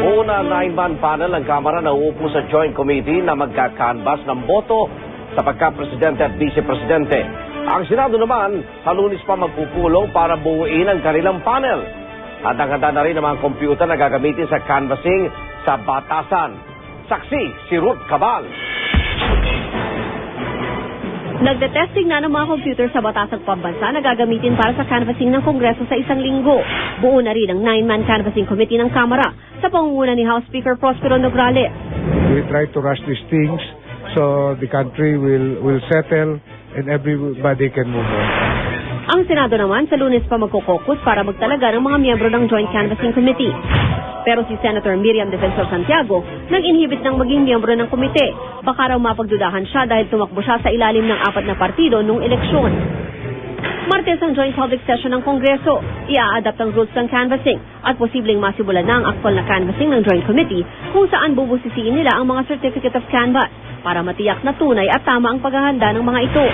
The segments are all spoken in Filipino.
Una, 9-man panel ng Kamara na uupo sa Joint Committee na magkakanbas ng boto sa pagka-presidente at vice-presidente. Ang Senado naman, sa Lunes pa magpupulong para buuin ang kanilang panel. At handa na rin ang mga kompyuter na gagamitin sa canvassing sa batasan. Saksi, si Ruth Cabal. Nagde-testing na ng mga computer sa batasang pambansa na gagamitin para sa canvassing ng Kongreso sa isang linggo. Buo na rin ang 9-man canvassing committee ng Kamara sa pangunguna ni House Speaker Prospero Nograles. We try to rush these things so the country will settle and everybody can move on. Ang Senado naman sa Lunes pa magkukokus para magtalaga ng mga miyembro ng Joint Canvassing Committee. Pero si Senator Miriam Defensor Santiago nag-inhibit ng maging miyembro ng komite. Baka raw mapagdudahan siya dahil tumakbo siya sa ilalim ng 4 na partido noong eleksyon. Martes ang Joint Public Session ng Kongreso. Ia-adapt ang rules ng canvassing at posibleng masimulan na ang aktwal na canvassing ng Joint Committee kung saan bubusisiin nila ang mga Certificate of Canvass para matiyak na tunay at tama ang paghahanda ng mga ito.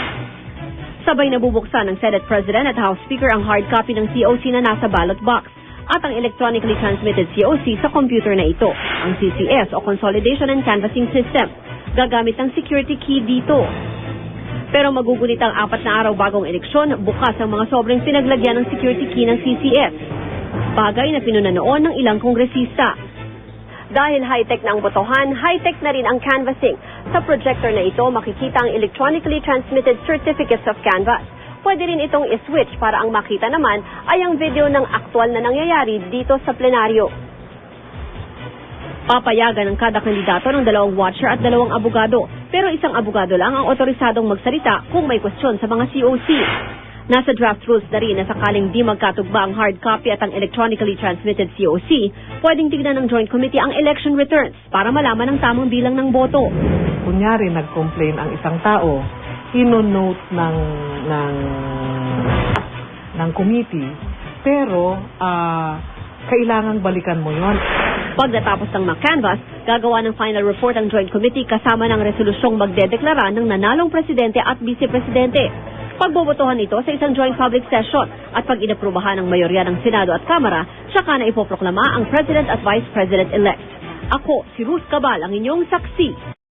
Sabay na bubuksan ng Senate President at House Speaker ang hard copy ng COC na nasa ballot box at ang electronically transmitted COC sa computer na ito, ang CCS o Consolidation and Canvassing System. Gagamit ng security key dito. Pero magugunit ang 4 na araw bagong eleksyon, bukas ang mga sobrang pinaglagyan ng security key ng CCS. Bagay na pinuna noon ng ilang kongresista. Dahil high-tech na ang botohan, high-tech na rin ang canvassing. Sa projector na ito, makikita ang electronically transmitted certificates of canvass. Pwede rin itong i-switch para ang makita naman ay ang video ng aktwal na nangyayari dito sa plenaryo. Papayagan ng kada kandidato ng 2 watcher at 2 abogado. Pero isang abogado lang ang otorisadong magsalita kung may kwestiyon sa mga COC. Nasa draft rules na rin na sakaling di magkatugba ang hard copy at ang electronically transmitted COC, pwedeng tignan ng Joint Committee ang election returns para malaman ang tamang bilang ng boto. Kunyari, nag-complain ang isang tao, ino-note ng committee, pero kailangang balikan mo yon. Pag natapos ng mag-canvass, gagawa ng final report ang Joint Committee kasama ng resolusyong magdedeklara ng nanalong presidente at vice-presidente. Pagbobotohan ito sa isang joint public session at pag inaprubahan ng mayorya ng Senado at Kamara, saka na ipoproklama ang President at Vice President-elect. Ako, si Ruth Cabal, ang inyong saksi.